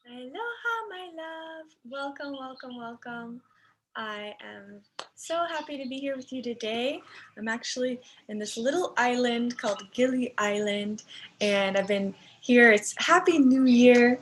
Aloha, my love. Welcome, welcome, welcome. I am so happy to be here with you today. I'm actually in this little island called Gili Island, and I've been here. It's Happy New Year.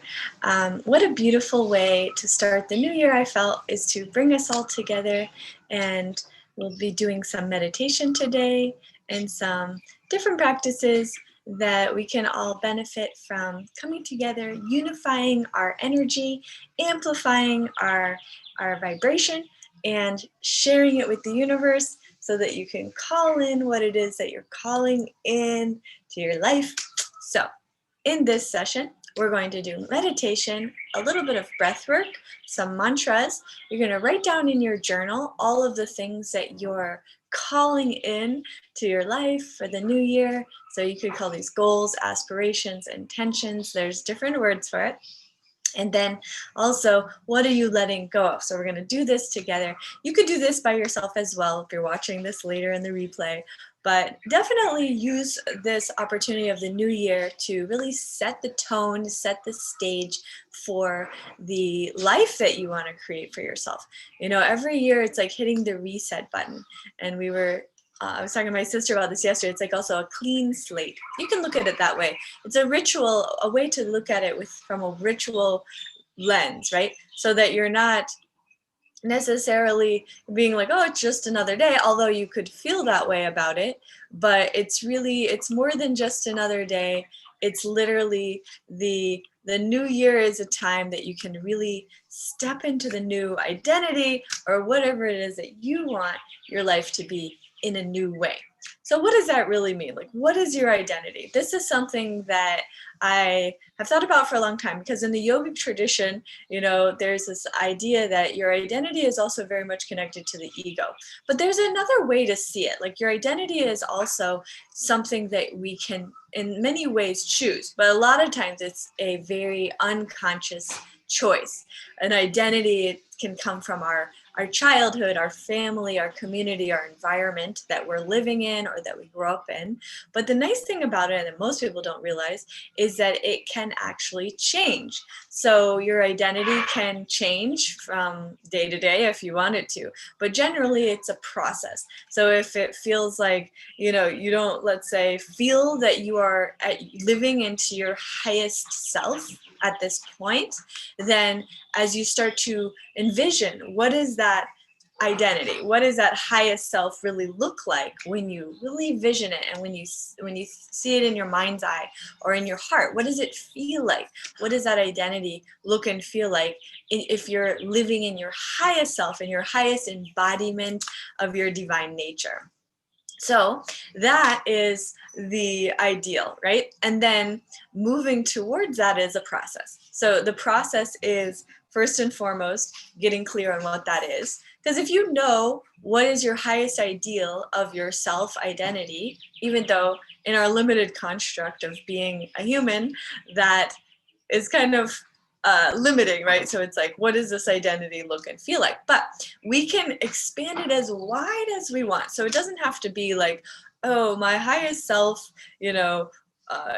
What a beautiful way to start the new year, I felt, is to bring us all together. And we'll be doing some meditation today and some different practices that we can all benefit from coming together, unifying our energy, amplifying our vibration, and sharing it with the universe so that you can call in what it is that you're calling in to your life. So, in this session, we're going to do meditation, a little bit of breath work, some mantras. You're going to write down in your journal all of the things that you're calling in to your life for the new year. So you could call these goals, aspirations, intentions. There's different words for it. And then also, what are you letting go of? So we're going to do this together. You could do this by yourself as well if you're watching this later in the replay. But definitely use this opportunity of the new year to really set the tone, set the stage for the life that you want to create for yourself. You know, every year it's like hitting the reset button. And I was talking to my sister about this yesterday. It's like also a clean slate. You can look at it that way. It's a ritual, a way to look at it from a ritual lens, right? So that you're not necessarily being like, oh, it's just another day, although you could feel that way about it. But it's more than just another day. It's literally the new year is a time that you can really step into the new identity or whatever it is that you want your life to be in a new way. So what does that really mean? Like, what is your identity? This is something that I have thought about for a long time, because in the yogic tradition, you know, there's this idea that your identity is also very much connected to the ego. But there's another way to see it. Like, your identity is also something that we can in many ways choose, but a lot of times it's a very unconscious choice. An identity can come from our childhood, our family, our community, our environment that we're living in or that we grew up in. But the nice thing about it, and that most people don't realize, is that it can actually change. So your identity can change from day to day if you want it to, but generally it's a process. So if it feels like, you know, you don't, let's say, feel that you are living into your highest self at this point, then as you start to envision what is that identity, what does that highest self really look like when you really vision it, and when you see it in your mind's eye or in your heart, what does it feel like? What does that identity look and feel like if you're living in your highest self, in your highest embodiment of your divine nature? So that is the ideal, right? And then moving towards that is a process. So the process is first and foremost getting clear on what that is. Because if you know what is your highest ideal of your self identity, even though in our limited construct of being a human, that is kind of limiting, right? So it's like, what does this identity look and feel like? But we can expand it as wide as we want. So it doesn't have to be like, oh, my highest self, you know,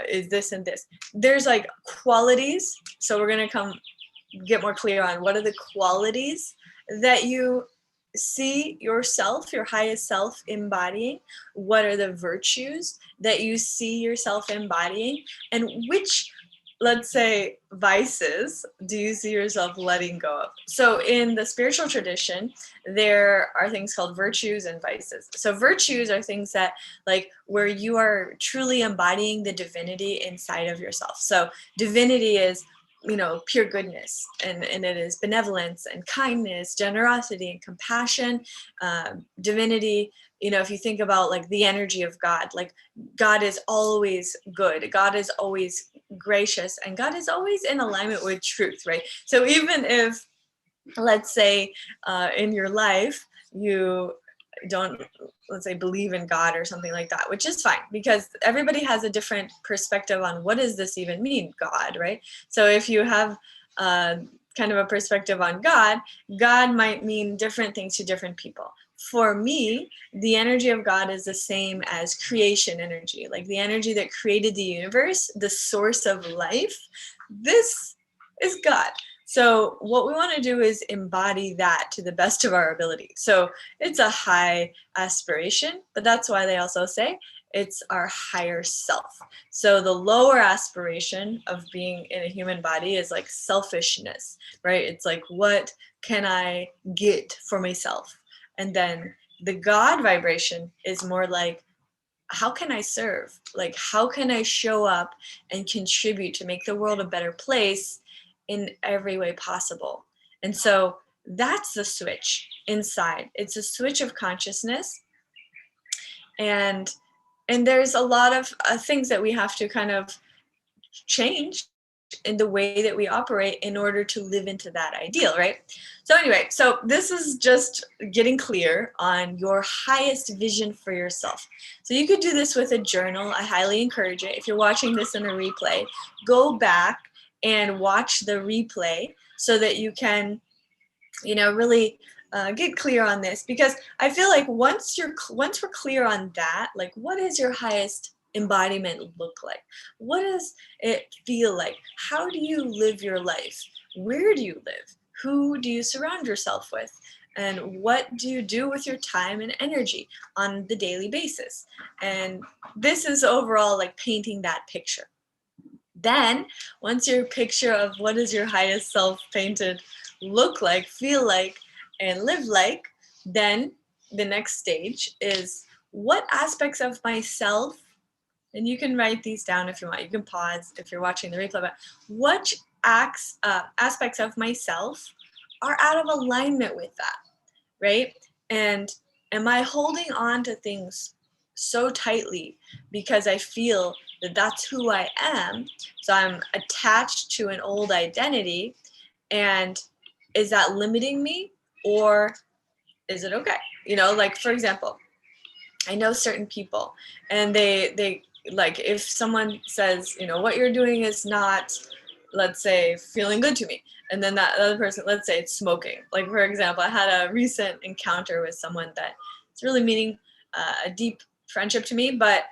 is this and this. There's like qualities. So we're going to get more clear on what are the qualities that you see yourself, your highest self embodying. What are the virtues that you see yourself embodying, and which, let's say, vices do you see yourself letting go of? So in the spiritual tradition, there are things called virtues and vices. So virtues are things that, like, where you are truly embodying the divinity inside of yourself. So divinity is, you know, pure goodness, and it is benevolence and kindness, generosity and compassion. Divinity, you know, if you think about like the energy of God, like God is always good, God is always gracious, and God is always in alignment with truth, right? So even if, let's say, in your life you don't, let's say, believe in God or something like that, which is fine, because everybody has a different perspective on what does this even mean, God, right? So if you have kind of a perspective on God, God might mean different things to different people. For me, the energy of God is the same as creation energy, like the energy that created the universe, the source of life. This is God. So what we want to do is embody that to the best of our ability. So it's a high aspiration, but that's why they also say it's our higher self. So the lower aspiration of being in a human body is like selfishness, right? It's like, what can I get for myself? And then the God vibration is more like, how can I serve? Like, how can I show up and contribute to make the world a better place in every way possible? And so that's the switch inside. It's a switch of consciousness, and there's a lot of things that we have to kind of change in the way that we operate in order to live into that ideal, right? So anyway, so this is just getting clear on your highest vision for yourself. So you could do this with a journal. I highly encourage it. If you're watching this in a replay, go back and watch the replay so that you can, really get clear on this, because I feel like once we're clear on that, like, what does your highest embodiment look like? What does it feel like? How do you live your life? Where do you live? Who do you surround yourself with? And what do you do with your time and energy on the daily basis? And this is overall like painting that picture. Then, once your picture of what is your highest self painted look like, feel like, and live like, then the next stage is, what aspects of myself, and you can write these down if you want, you can pause if you're watching the replay, but what aspects of myself are out of alignment with that, right? And am I holding on to things so tightly because I feel that that's who I am? So I'm attached to an old identity, and is that limiting me, or is it okay? Like, for example, I know certain people, and they like, if someone says, what you're doing is not, let's say, feeling good to me, and then that other person, let's say it's smoking. Like, for example, I had a recent encounter with someone that it's really meaning a deep friendship to me, but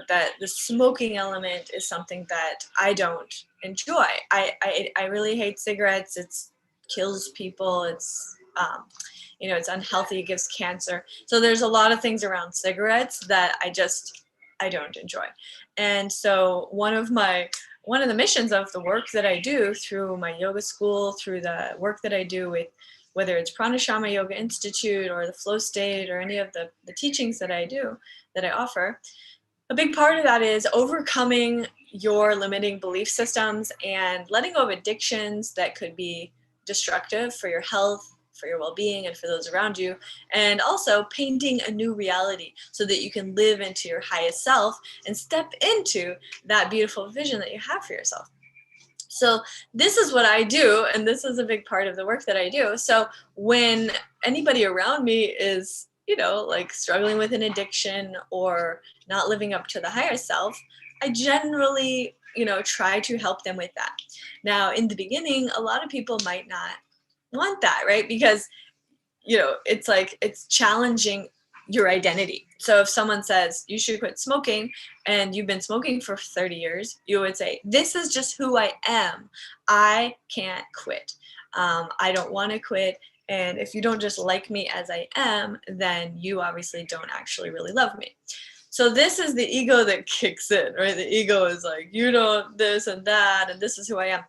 that the smoking element is something that I don't enjoy. I really hate cigarettes. It's kills people. It's it's unhealthy. It gives cancer. So there's a lot of things around cigarettes that I don't enjoy. And so one of the missions of the work that I do through my yoga school, through the work that I do with, whether it's Pranashama Yoga Institute or the Flow State or any of the teachings that I do, that I offer, a big part of that is overcoming your limiting belief systems and letting go of addictions that could be destructive for your health, for your well-being, and for those around you, and also painting a new reality so that you can live into your highest self and step into that beautiful vision that you have for yourself. So this is what I do, and this is a big part of the work that I do. So when anybody around me is, like struggling with an addiction or not living up to the higher self, I generally, try to help them with that. Now, in the beginning, a lot of people might not want that, right? Because, it's like, it's challenging your identity. So if someone says you should quit smoking and you've been smoking for 30 years, you would say, this is just who I am. I can't quit. I don't want to quit. And if you don't just like me as I am, then you obviously don't actually really love me. So this is the ego that kicks in, right? The ego is like, you don't this and that, and this is who I am.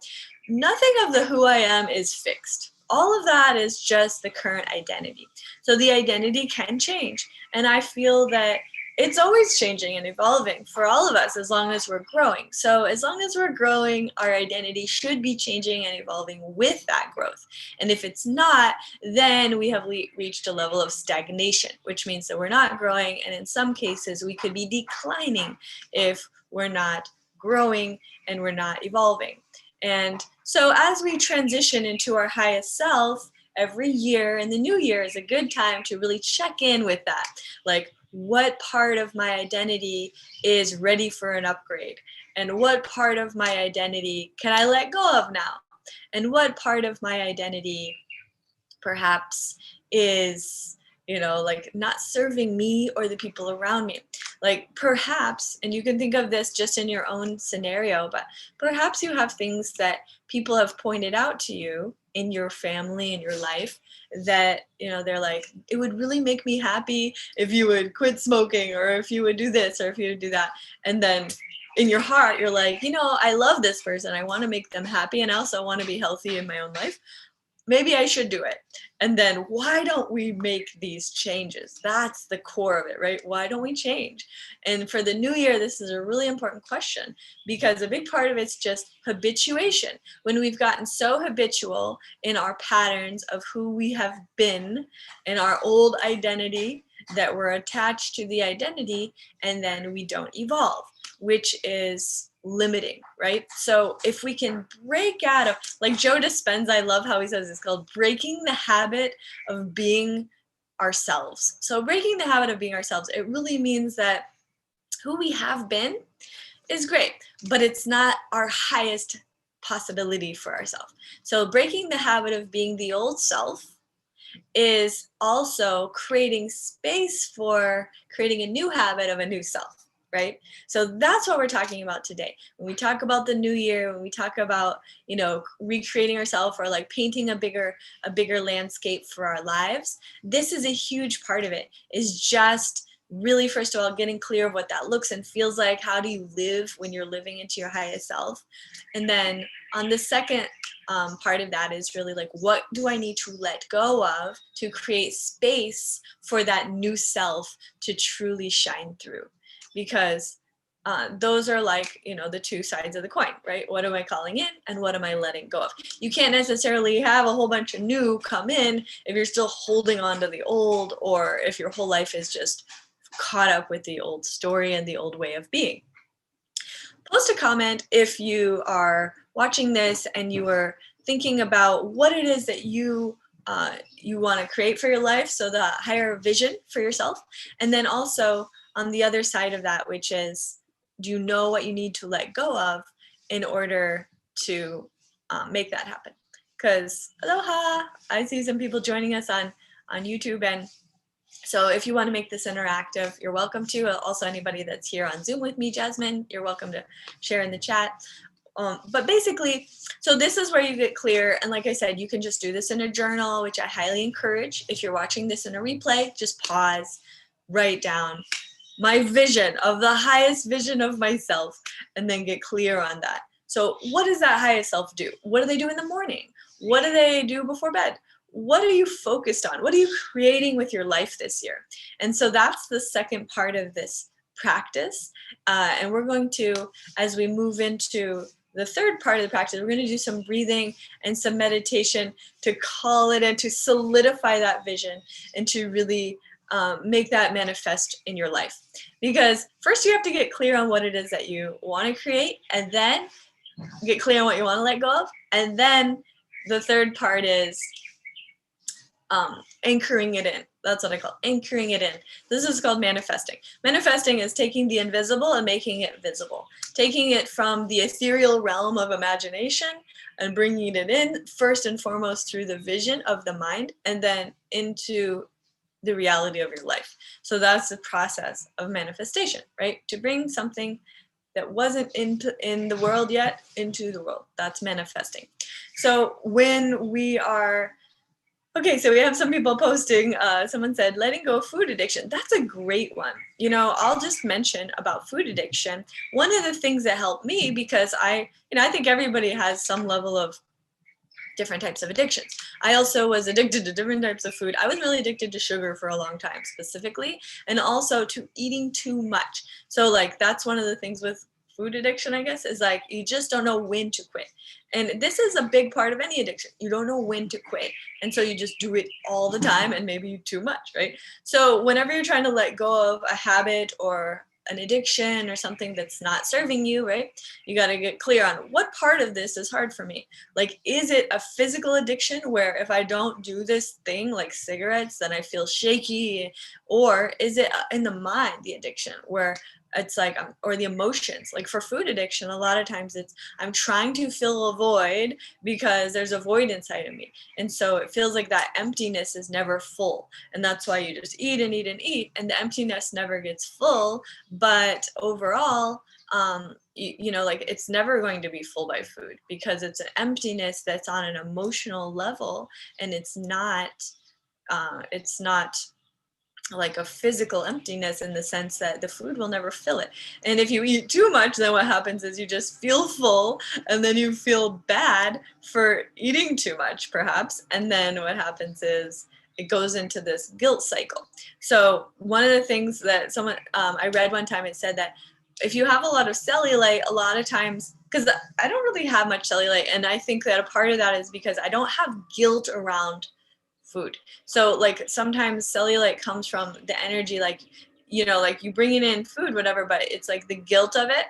Nothing of the who I am is fixed. All of that is just the current identity. So the identity can change. And I feel that it's always changing and evolving for all of us as long as we're growing. So as long as we're growing, our identity should be changing and evolving with that growth. And if it's not, then we have reached a level of stagnation, which means that we're not growing. And in some cases, we could be declining if we're not growing and we're not evolving. And so as we transition into our highest self, every year, and the new year is a good time to really check in with that. Like, what part of my identity is ready for an upgrade? And what part of my identity can I let go of now? And what part of my identity perhaps is, like, not serving me or the people around me? Like perhaps, and you can think of this just in your own scenario, but perhaps you have things that people have pointed out to you in your family, in your life, that, you know, they're like, it would really make me happy if you would quit smoking, or if you would do this, or if you would do that. And then in your heart, you're like, you know, I love this person. I want to make them happy. And I also want to be healthy in my own life. Maybe I should do it. And then why don't we make these changes? That's the core of it, right? Why don't we change? And for the new year, this is a really important question, because a big part of it's just habituation. When we've gotten so habitual in our patterns of who we have been, in our old identity, that we're attached to the identity, and then we don't evolve, which is limiting, right? So if we can break out of, like Joe Dispenza, I love how he says it's called breaking the habit of being ourselves. So breaking the habit of being ourselves, it really means that who we have been is great, but it's not our highest possibility for ourselves. So breaking the habit of being the old self is also creating space for creating a new habit of a new self, right? So that's what we're talking about today. When we talk about the new year, when we talk about, you know, recreating ourselves, or like painting a bigger landscape for our lives, this is a huge part of it, is just really, first of all, getting clear of what that looks and feels like. How do you live when you're living into your highest self? And then on the second part of that is really like, what do I need to let go of to create space for that new self to truly shine through? Because those are like, you know, the two sides of the coin, right? What am I calling in and what am I letting go of? You can't necessarily have a whole bunch of new come in if you're still holding on to the old, or if your whole life is just caught up with the old story and the old way of being. Post a comment if you are watching this and you are thinking about what it is that you want to create for your life, so the higher vision for yourself. And then also on the other side of that, which is, do you know what you need to let go of in order to make that happen? Because aloha, I see some people joining us on YouTube, and so if you want to make this interactive, you're welcome to. Also, anybody that's here on Zoom with me, Jasmine, you're welcome to share in the chat. But basically, so this is where you get clear. And like I said, you can just do this in a journal, which I highly encourage. If you're watching this in a replay, just pause, write down my vision of the highest vision of myself, and then get clear on that. So what does that highest self do? What do they do in the morning? What do they do before bed? What are you focused on? What are you creating with your life this year? And so that's the second part of this practice. And we're going to, as we move into the third part of the practice, we're going to do some breathing and some meditation to call it in, to solidify that vision, and to really make that manifest in your life. Because first you have to get clear on what it is that you want to create, and then get clear on what you want to let go of. And then the third part is anchoring it in. That's what I call anchoring it in. This is called manifesting. Manifesting is taking the invisible and making it visible. Taking it from the ethereal realm of imagination and bringing it in, first and foremost through the vision of the mind, and then into the reality of your life. So that's the process of manifestation, right? To bring something that wasn't in the world yet into the world. That's manifesting. So when we are, okay, so we have some people posting, someone said, letting go of food addiction. That's a great one. You know, I'll just mention about food addiction. One of the things that helped me, because I think everybody has some level of different types of addictions. I also was addicted to different types of food. I was really addicted to sugar for a long time specifically, and also to eating too much. So like, that's one of the things with food addiction, I guess, is like, you just don't know when to quit. And this is a big part of any addiction. You don't know when to quit. And so you just do it all the time, and maybe too much, right? So whenever you're trying to let go of a habit or an addiction or something that's not serving you, right? You got to get clear on what part of this is hard for me. Like, is it a physical addiction where if I don't do this thing like cigarettes, then I feel shaky? Or is it in the mind, the addiction, where it's like, or the emotions. Like for food addiction, a lot of times it's, I'm trying to fill a void because there's a void inside of me. And so it feels like that emptiness is never full. And that's why you just eat and eat and eat, and the emptiness never gets full. But overall, like it's never going to be full by food, because it's an emptiness that's on an emotional level, and it's not like a physical emptiness, in the sense that the food will never fill it. And if you eat too much, then what happens is you just feel full, and then you feel bad for eating too much, perhaps. And then what happens is it goes into this guilt cycle. So one of the things that someone I read one time, it said that if you have a lot of cellulite, a lot of times, because I don't really have much cellulite, and I think that a part of that is because I don't have guilt around food. So like sometimes cellulite comes from the energy, like, like you bringing in food, whatever, but it's like the guilt of it.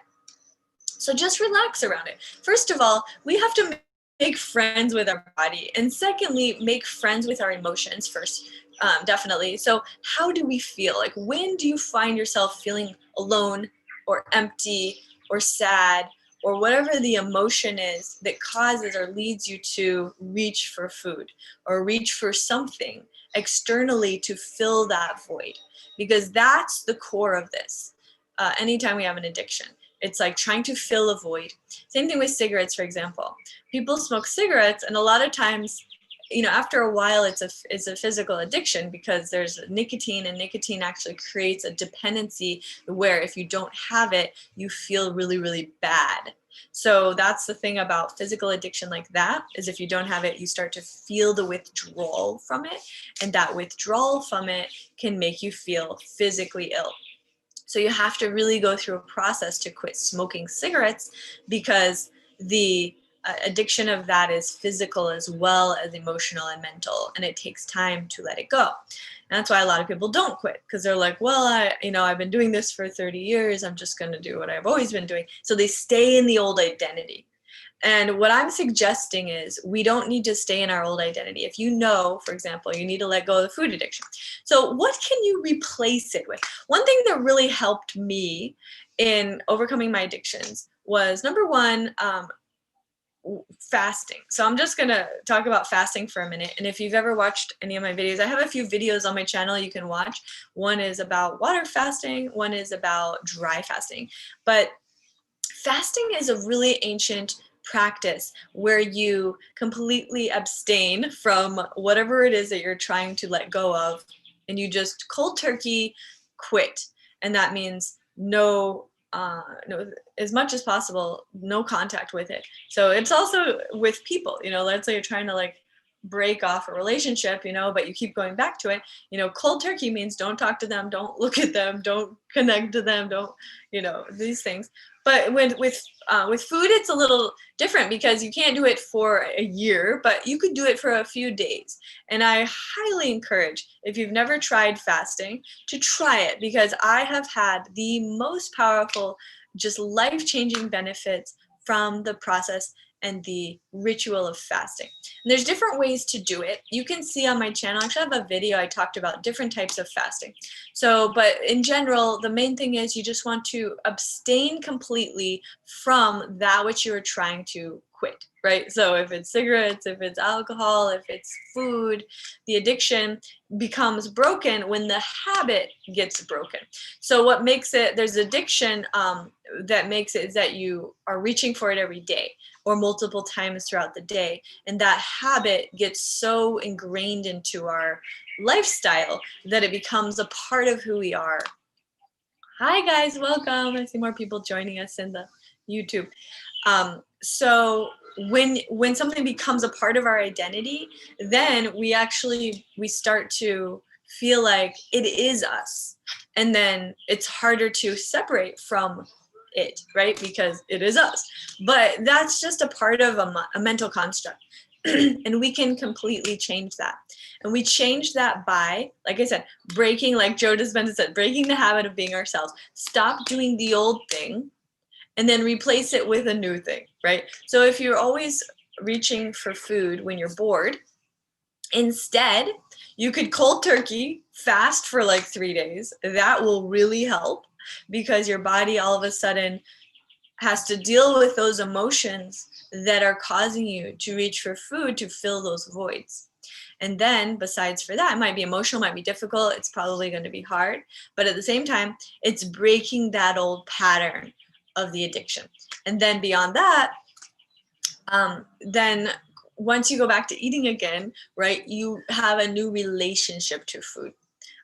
So just relax around it. First of all, we have to make friends with our body. And secondly, make friends with our emotions first, definitely. So how do we feel? Like, when do you find yourself feeling alone or empty or sad, or whatever the emotion is that causes or leads you to reach for food or reach for something externally to fill that void? Because that's the core of this. Anytime we have an addiction, it's like trying to fill a void. Same thing with cigarettes, for example. People smoke cigarettes, and a lot of times, after a while, it's a physical addiction, because there's nicotine, and nicotine actually creates a dependency where if you don't have it, you feel really, really bad. So that's the thing about physical addiction like that, is if you don't have it, you start to feel the withdrawal from it, and that withdrawal from it can make you feel physically ill. So you have to really go through a process to quit smoking cigarettes, because the addiction of that is physical as well as emotional and mental, and it takes time to let it go. And that's why a lot of people don't quit, because they're like, well, I've been doing this for 30 years. I'm just going to do what I've always been doing. So they stay in the old identity. And what I'm suggesting is we don't need to stay in our old identity. If you know, for example, you need to let go of the food addiction. So what can you replace it with? One thing that really helped me in overcoming my addictions was, number one, fasting. So I'm just going to talk about fasting for a minute. And if you've ever watched any of my videos, I have a few videos on my channel you can watch. One is about water fasting. One is about dry fasting. But fasting is a really ancient practice where you completely abstain from whatever it is that you're trying to let go of, and you just cold turkey quit. And that means no, as much as possible, no contact with it. So it's also with people, let's say you're trying to like break off a relationship, but you keep going back to it. Cold turkey means don't talk to them, don't look at them, don't connect to them, don't, these things. But with food, it's a little different, because you can't do it for a year, but you could do it for a few days. And I highly encourage, if you've never tried fasting, to try it, because I have had the most powerful, just life-changing benefits from the process and the ritual of fasting. And there's different ways to do it. You can see on my channel, actually I have a video I talked about different types of fasting. So, but in general, the main thing is you just want to abstain completely from that which you're trying to quit, right? So if it's cigarettes, if it's alcohol, if it's food, the addiction becomes broken when the habit gets broken. So what makes it, there's addiction that makes it is that you are reaching for it every day or multiple times throughout the day. And that habit gets so ingrained into our lifestyle that it becomes a part of who we are. Hi guys, welcome. I see more people joining us in the YouTube. So when something becomes a part of our identity, then we start to feel like it is us. And then it's harder to separate from it, right? Because it is us. But that's just a part of a mental construct. And we can completely change that. And we change that by, like I said, breaking, like Joe Dispenza said, breaking the habit of being ourselves. Stop doing the old thing and then replace it with a new thing, right? So if you're always reaching for food when you're bored, instead, you could cold turkey, fast for like 3 days. That will really help. because your body all of a sudden has to deal with those emotions that are causing you to reach for food to fill those voids. And then besides for that, it might be emotional, might be difficult, it's probably going to be hard, but at the same time, it's breaking that old pattern of the addiction. And then beyond that, then once you go back to eating again, right, you have a new relationship to food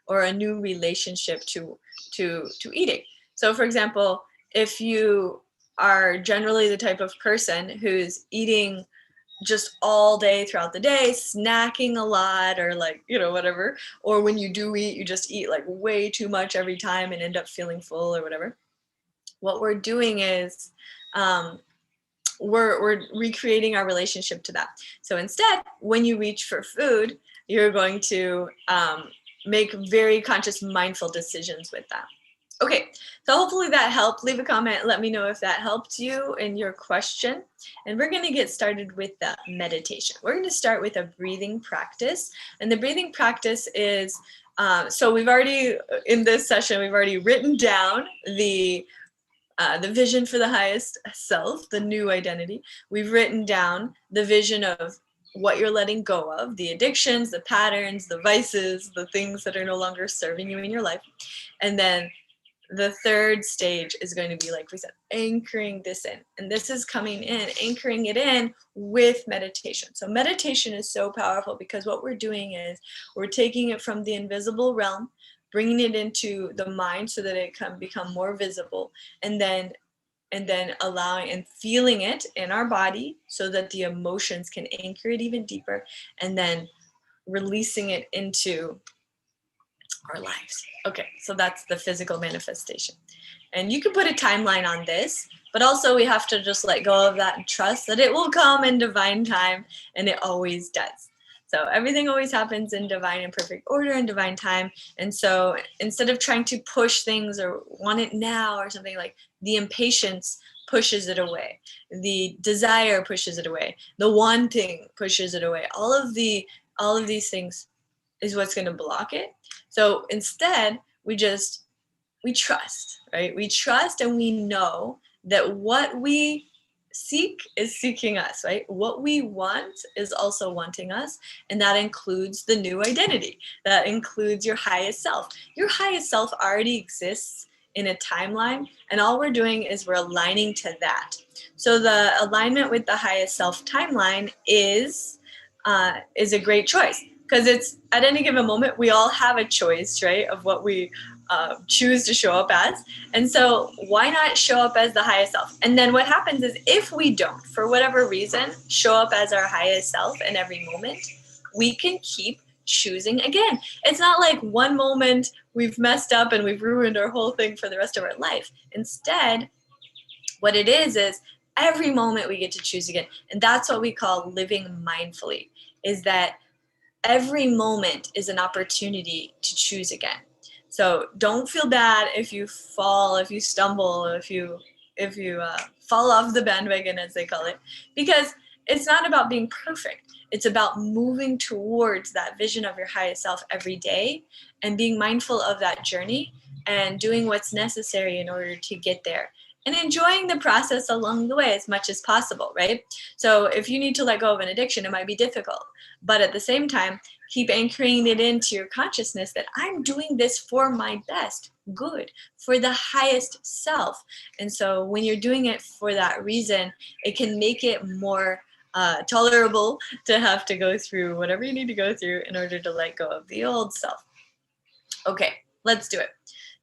or a new relationship to eating. So for example, if you are generally the type of person who's eating just all day throughout the day, snacking a lot, or like, you know, whatever, or when you do eat, you just eat like way too much every time and end up feeling full or whatever, what we're doing is we're recreating our relationship to that. So instead, when you reach for food, you're going to make very conscious, mindful decisions with that. Okay, so hopefully that helped. Leave a comment, let me know if that helped you in your question. And we're going to get started with the meditation. We're going to start with a breathing practice. And the breathing practice is, so we've already, in this session, we've already written down the vision for the highest self, the new identity. We've written down the vision of what you're letting go of, the addictions, the patterns, the vices, the things that are no longer serving you in your life. And then the third stage is going to be, like we said, anchoring this in. And this is coming in, anchoring it in with meditation. So meditation is so powerful because what we're doing is we're taking it from the invisible realm, bringing it into the mind so that it can become more visible, and then allowing and feeling it in our body so that the emotions can anchor it even deeper, and then releasing it into our lives. Okay, so that's the physical manifestation. And you can put a timeline on this, but also we have to just let go of that and trust that it will come in divine time, and it always does. So everything always happens in divine and perfect order and divine time. And so instead of trying to push things or want it now or something, like the impatience pushes it away, the desire pushes it away, the wanting pushes it away. All of these things is what's going to block it. So instead, we trust, right? We trust, and we know that what we seek is seeking us, right? What we want is also wanting us, and that includes the new identity. That includes your highest self. Your highest self already exists in a timeline, and all we're doing is we're aligning to that. So the alignment with the highest self timeline is a great choice, because it's at any given moment we all have a choice, right, of what we choose to show up as. And so why not show up as the highest self? And then what happens is, if we don't, for whatever reason, show up as our highest self in every moment, we can keep choosing again. It's not like one moment we've messed up and we've ruined our whole thing for the rest of our life. Instead, what it is every moment we get to choose again. And that's what we call living mindfully, is that every moment is an opportunity to choose again. So don't feel bad if you fall, if you stumble, if you fall off the bandwagon, as they call it, because it's not about being perfect. It's about moving towards that vision of your highest self every day and being mindful of that journey and doing what's necessary in order to get there, and enjoying the process along the way as much as possible, right? So if you need to let go of an addiction, it might be difficult, but at the same time, keep anchoring it into your consciousness that I'm doing this for my best good, for the highest self. And so when you're doing it for that reason, it can make it more tolerable to have to go through whatever you need to go through in order to let go of the old self. Okay, let's do it.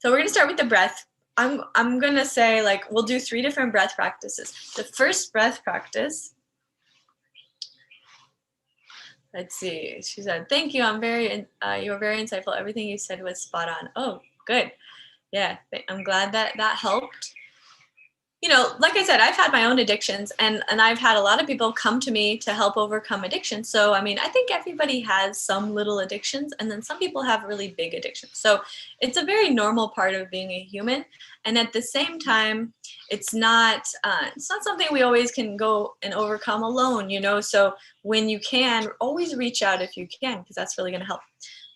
So we're going to start with the breath. I'm going to say, like, we'll do 3 different breath practices. The first breath practice, let's see. She said, "Thank you. You were very insightful. Everything you said was spot on." Oh, good. Yeah, I'm glad that helped. You know, like I said, I've had my own addictions, and I've had a lot of people come to me to help overcome addiction. So, I mean, I think everybody has some little addictions, and then some people have really big addictions. So it's a very normal part of being a human. And at the same time, it's not something we always can go and overcome alone, you know? So when you can, always reach out if you can, because that's really going to help.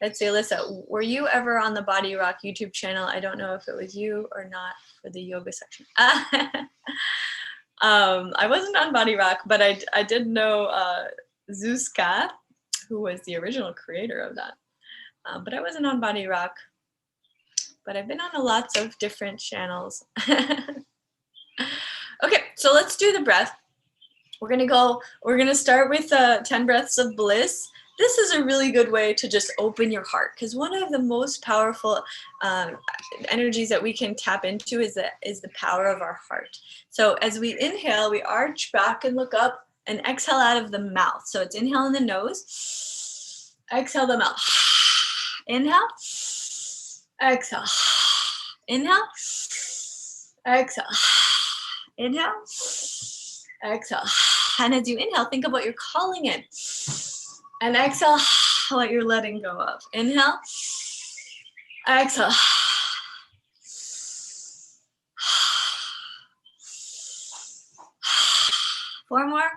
Let's see, Alyssa, were you ever on the Body Rock YouTube channel? I don't know if it was you or not for the yoga section. I wasn't on Body Rock, but I did know Zuzka, who was the original creator of that. But I wasn't on Body Rock, but I've been on lots of different channels. Okay, so let's do the breath. We're gonna start with 10 breaths of bliss. This is a really good way to just open your heart, because one of the most powerful energies that we can tap into is the power of our heart. So as we inhale, we arch back and look up, and exhale out of the mouth. So it's inhale in the nose, exhale the mouth. Inhale, exhale, inhale, exhale, inhale, exhale. And as you inhale, think of what you're calling in. And exhale, what you're letting go of. Inhale, exhale. Four more.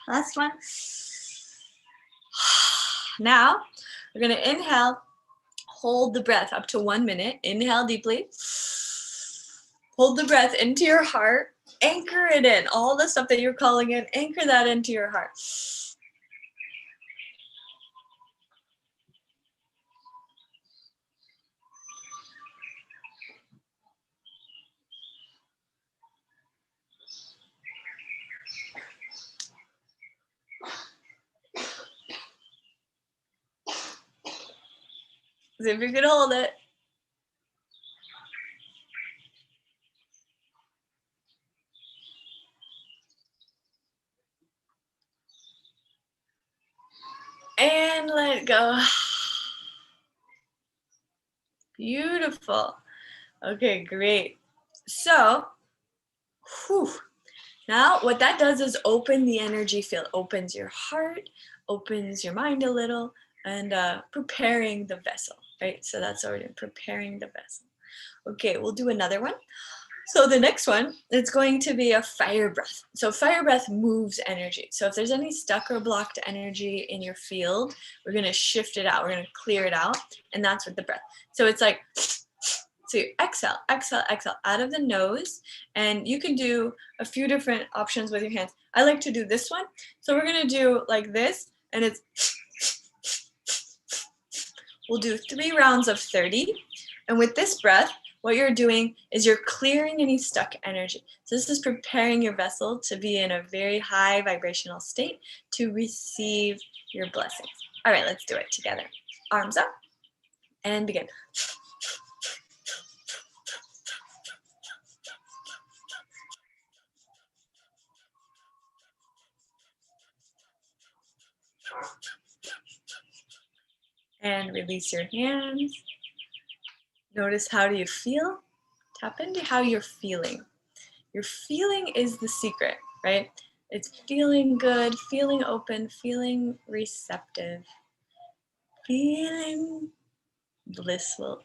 Last one. Now, we're going to inhale, hold the breath up to 1 minute. Inhale deeply. Hold the breath into your heart. Anchor it in. All the stuff that you're calling in, anchor that into your heart. See if you can hold it. And let it go. Beautiful. Okay, great. So, now what that does is open the energy field, opens your heart, opens your mind a little, and preparing the vessel, right? So that's what we're doing, preparing the vessel. Okay, we'll do another one. So the next one, it's going to be a fire breath. So fire breath moves energy. So if there's any stuck or blocked energy in your field, we're going to shift it out. We're going to clear it out. And that's with the breath. So it's like, so you exhale, exhale, exhale out of the nose. And you can do a few different options with your hands. I like to do this one. So we're going to do like this. And it's, we'll do 3 rounds of 30. And with this breath, what you're doing is you're clearing any stuck energy. So this is preparing your vessel to be in a very high vibrational state to receive your blessings. All right, let's do it together. Arms up and begin. And release your hands. Notice, how do you feel? Tap into how you're feeling. Your feeling is the secret, right? It's feeling good, feeling open, feeling receptive, feeling blissful.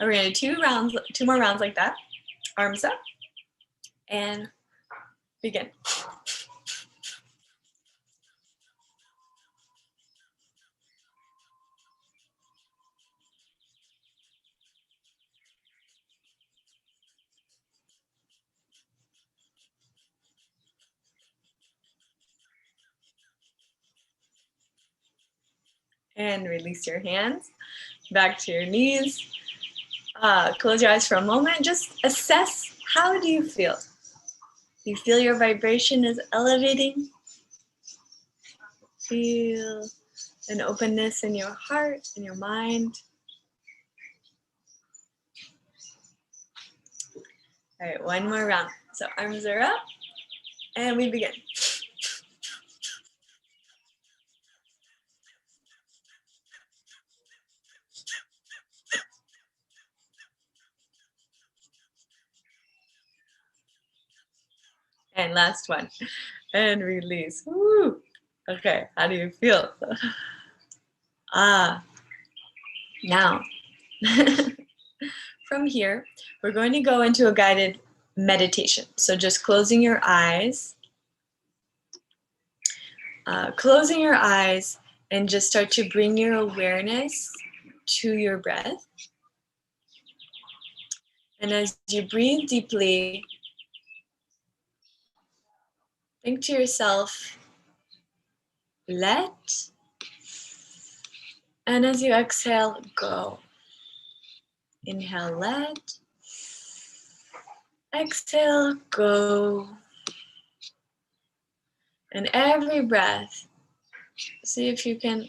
We're gonna do 2 more rounds like that. Arms up and begin. And release your hands back to your knees. Close your eyes for a moment. Just assess, how do you feel? Do you feel your vibration is elevating? Feel an openness in your heart, in your mind. All right, 1 more round. So arms are up and we begin. And last one. And release. Woo. Okay, how do you feel? Now, From here, we're going to go into a guided meditation. So just closing your eyes, and just start to bring your awareness to your breath. And as you breathe deeply, think to yourself, let, and as you exhale, go. Inhale, let, exhale, go. And every breath, see if you can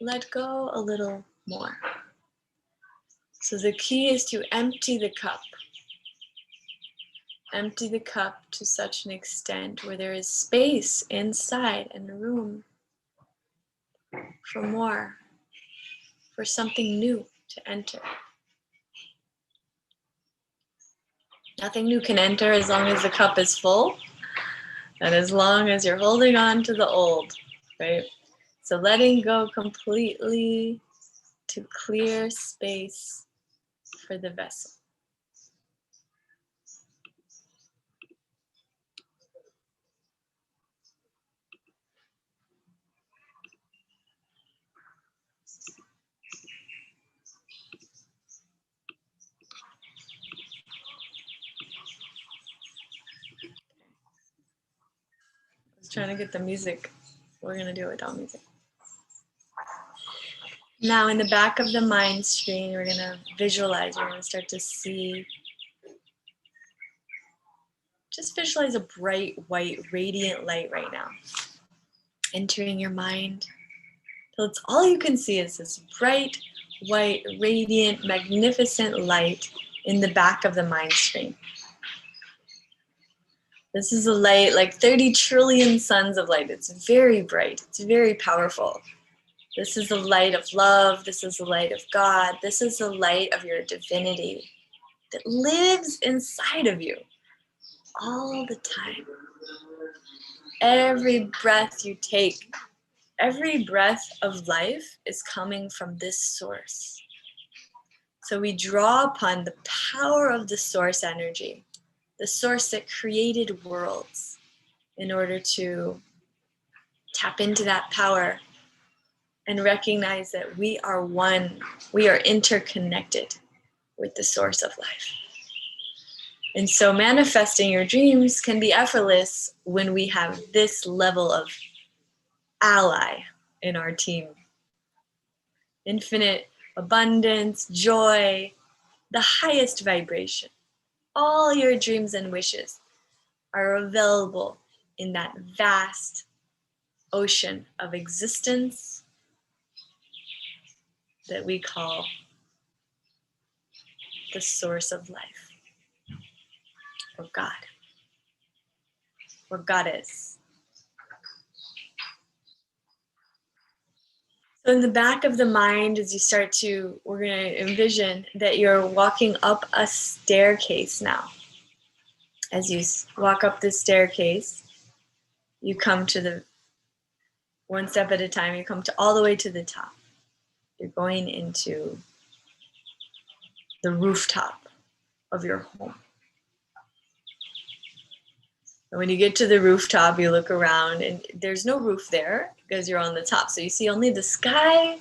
let go a little more. So the key is to empty the cup. Empty the cup to such an extent where there is space inside and room for more, for something new to enter. Nothing new can enter as long as the cup is full and as long as you're holding on to the old, right? So letting go completely to clear space for the vessel. I was trying to get the music. We're going to do it without music. Now in the back of the mind screen, we're going to visualize. We're going to start to see. Just visualize a bright, white, radiant light right now. Entering your mind. So it's all you can see is this bright, white, radiant, magnificent light in the back of the mind screen. This is a light like 30 trillion suns of light. It's very bright. It's very powerful. This is the light of love. This is the light of God. This is the light of your divinity that lives inside of you all the time. Every breath you take, every breath of life is coming from this source. So we draw upon the power of the source energy, the source that created worlds, in order to tap into that power and recognize that we are one, we are interconnected with the source of life. And so manifesting your dreams can be effortless when we have this level of ally in our team. Infinite abundance, joy, the highest vibration. All your dreams and wishes are available in that vast ocean of existence that we call the source of life, or God, or Goddess. So in the back of the mind, as you start to, we're going to envision that you're walking up a staircase now. As you walk up this staircase, you come to the, one step at a time, you come to all the way to the top. You're going into the rooftop of your home. And when you get to the rooftop, you look around and there's no roof there because you're on the top. So you see only the sky,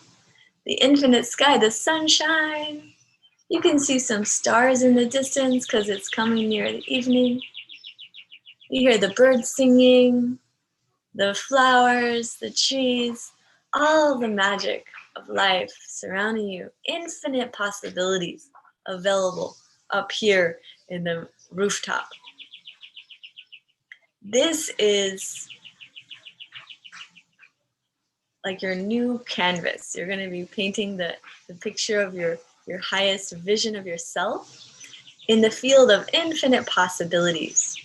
the infinite sky, the sunshine. You can see some stars in the distance because it's coming near the evening. You hear the birds singing, the flowers, the trees, all the magic of life surrounding you. Infinite possibilities available up here in the rooftop. This is like your new canvas. You're going to be painting the picture of your highest vision of yourself in the field of infinite possibilities.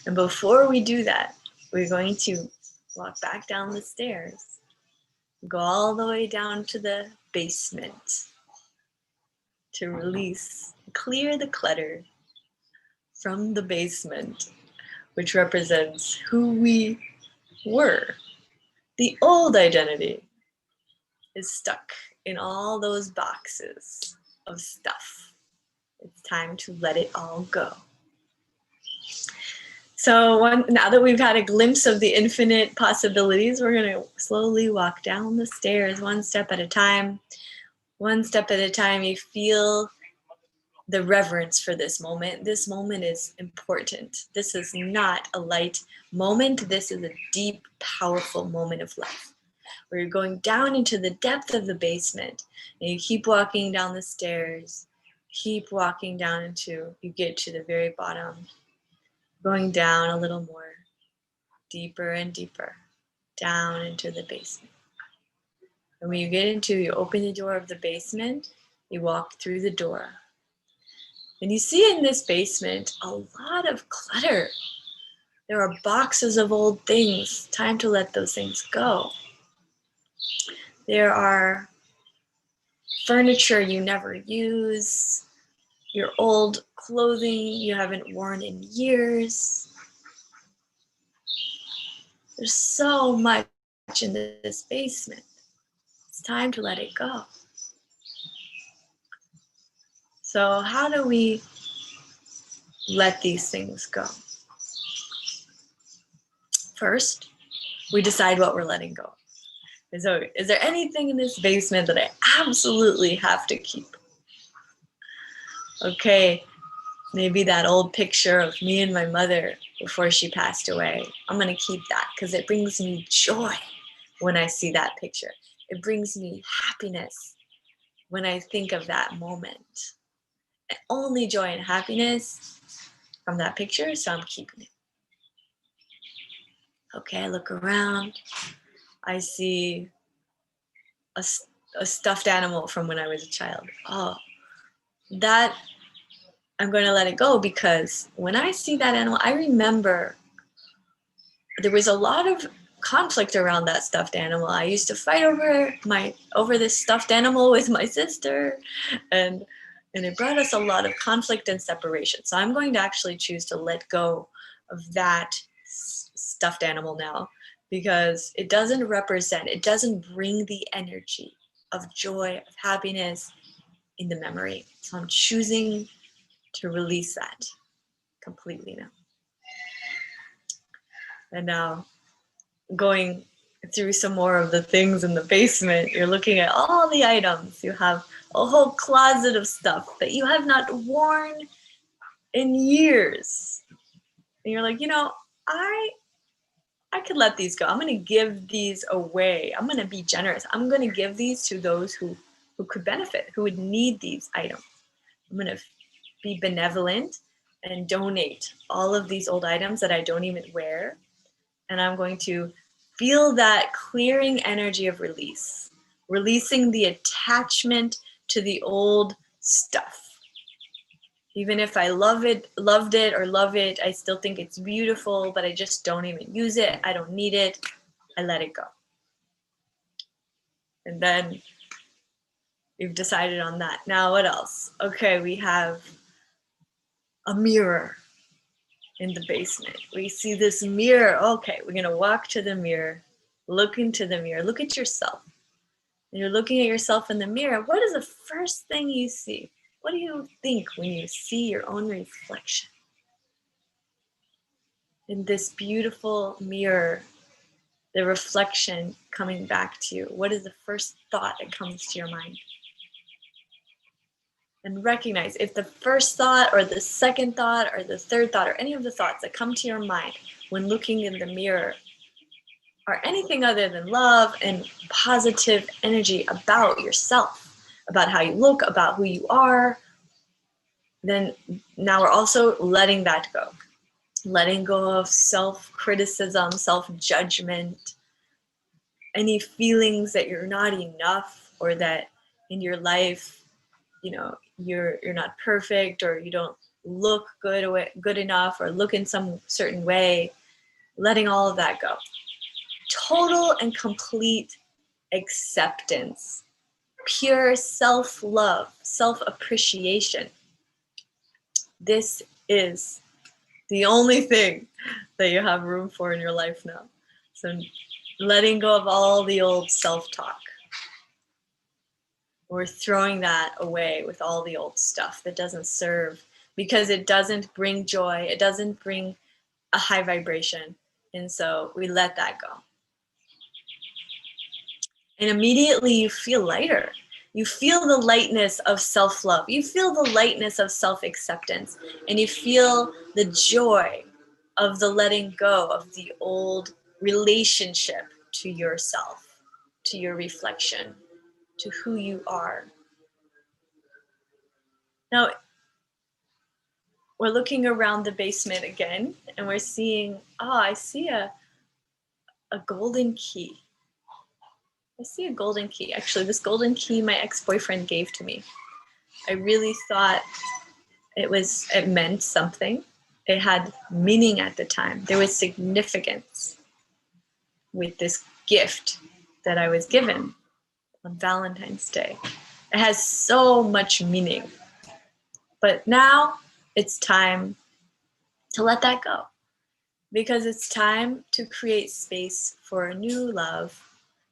And before we do that, we're going to walk back down the stairs, go all the way down to the basement to release, clear the clutter from the basement, which represents who we were The old identity is stuck in all those boxes of stuff. It's time to let it all go. So now that we've had a glimpse of the infinite possibilities, we're going to slowly walk down the stairs one step at a time. One step at a time, you feel the reverence for this moment. This moment is important. This is not a light moment. This is a deep, powerful moment of life, where you're going down into the depth of the basement, and you keep walking down the stairs, keep walking down until you get to the very bottom, going down a little more, deeper and deeper, down into the basement. And when you open the door of the basement, you walk through the door. And you see in this basement a lot of clutter. There are boxes of old things. Time to let those things go. There are furniture you never use, your old clothing you haven't worn in years. There's so much in this basement. It's time to let it go. So how do we let these things go? First, we decide what we're letting go. And so, is there anything in this basement that I absolutely have to keep? Okay, maybe that old picture of me and my mother before she passed away. I'm going to keep that because it brings me joy when I see that picture. It brings me happiness when I think of that moment. And only joy and happiness from that picture, so I'm keeping it. Okay, I look around. I see a stuffed animal from when I was a child. Oh, that I'm going to let it go, because when I see that animal, I remember there was a lot of conflict around that stuffed animal. I used to fight over this stuffed animal with my sister, and it brought us a lot of conflict and separation. So I'm going to actually choose to let go of that stuffed animal now, because it doesn't bring the energy of joy, of happiness in the memory. So I'm choosing to release that completely now. And now, going through some more of the things in the basement, you're looking at all the items. You have a whole closet of stuff that you have not worn in years. And you're like, I could let these go. I'm going to give these away. I'm going to be generous. I'm going to give these to those who could benefit, who would need these items. I'm going to be benevolent and donate all of these old items that I don't even wear. And I'm going to feel that clearing energy of release, releasing the attachment to the old stuff. Even if I loved it, I still think it's beautiful, but I just don't even use it. I don't need it. I let it go. And then you've decided on that. Now what else? Okay, we have a mirror in the basement. We see this mirror. Okay, we're gonna walk to the mirror, look into the mirror, look at yourself. And you're looking at yourself in the mirror. What is the first thing you see? What do you think when you see your own reflection in this beautiful mirror, the reflection coming back to you? What is the first thought that comes to your mind? And recognize if the first thought or the second thought or the third thought or any of the thoughts that come to your mind when looking in the mirror are anything other than love and positive energy about yourself, about how you look, about who you are, then now we're also letting that go. Letting go of self-criticism, self-judgment, any feelings that you're not enough, or that in your life, you're not perfect, or you don't look good enough, or look in some certain way. Letting all of that go. Total and complete acceptance, pure self-love, self-appreciation. This is the only thing that you have room for in your life now. So letting go of all the old self-talk. We're throwing that away with all the old stuff that doesn't serve, because it doesn't bring joy, it doesn't bring a high vibration. And so we let that go. And immediately you feel lighter. You feel the lightness of self-love. You feel the lightness of self-acceptance. And you feel the joy of the letting go of the old relationship to yourself, to your reflection, to who you are. Now, we're looking around the basement again, and we're seeing, I see a golden key. I see a golden key. Actually, this golden key my ex-boyfriend gave to me. I really thought it meant something. It had meaning at the time. There was significance with this gift that I was given on Valentine's Day. It has so much meaning. But now it's time to let that go, because it's time to create space for a new love,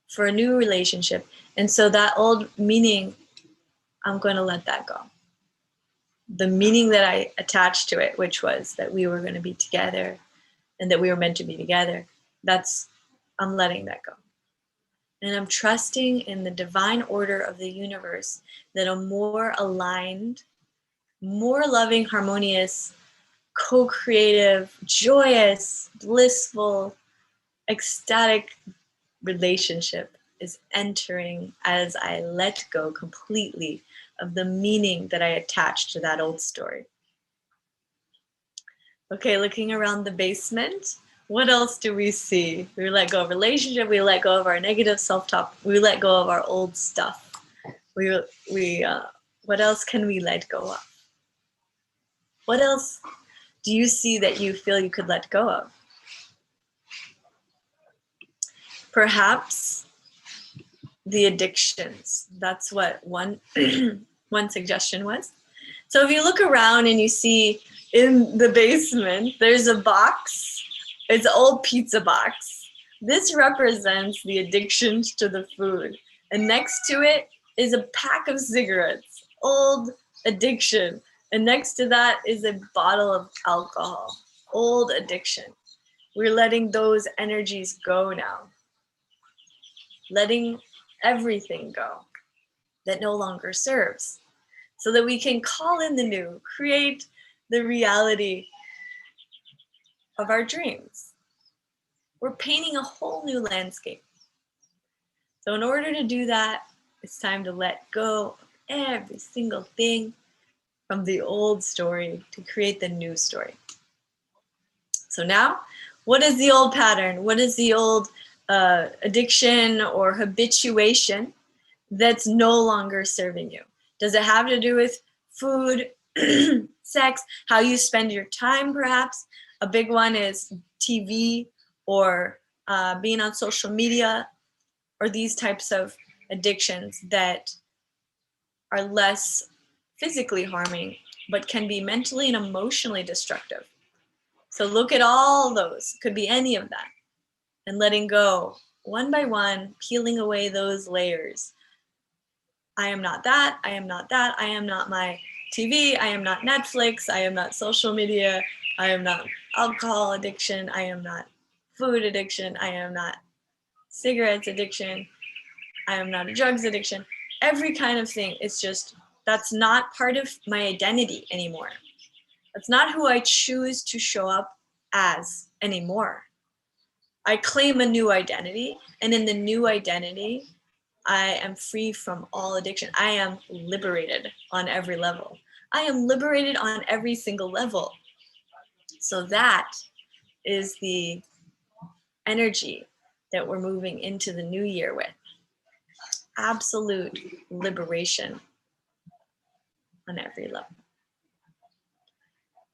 for a new relationship. And so that old meaning, I'm going to let that go. The meaning that I attached to it, which was that we were going to be together and that we were meant to be together, I'm letting that go. And I'm trusting in the divine order of the universe that a more aligned, more loving, harmonious, co-creative, joyous, blissful, ecstatic relationship is entering as I let go completely of the meaning that I attached to that old story. Okay, looking around the basement, what else do we see? We let go of relationship, we let go of our negative self-talk, we let go of our old stuff. What else can we let go of? What else do you see that you feel you could let go of? Perhaps the addictions. That's what one suggestion was. So if you look around and you see in the basement, there's a box. It's an old pizza box. This represents the addictions to the food. And next to it is a pack of cigarettes, old addiction. And next to that is a bottle of alcohol, old addiction. We're letting those energies go now. Letting everything go that no longer serves, so that we can call in the new, create the reality of our dreams. We're painting a whole new landscape. So in order to do that, it's time to let go of every single thing from the old story to create the new story. So now, what is the old pattern? What is the old addiction or habituation that's no longer serving you? Does it have to do with food, sex, how you spend your time perhaps? A big one is TV or being on social media, or these types of addictions that are less physically harming but can be mentally and emotionally destructive. So look at all those, could be any of that, and letting go one by one, peeling away those layers. I am not that, I am not that, I am not my TV, I am not Netflix, I am not social media, I am not alcohol addiction, I am not food addiction, I am not cigarettes addiction, I am not a drugs addiction. Every kind of thing, it's just, that's not part of my identity anymore. That's not who I choose to show up as anymore. I claim a new identity, and in the new identity, I am free from all addiction. I am liberated on every level. I am liberated on every single level. So that is the energy that we're moving into the new year with. Absolute liberation on every level.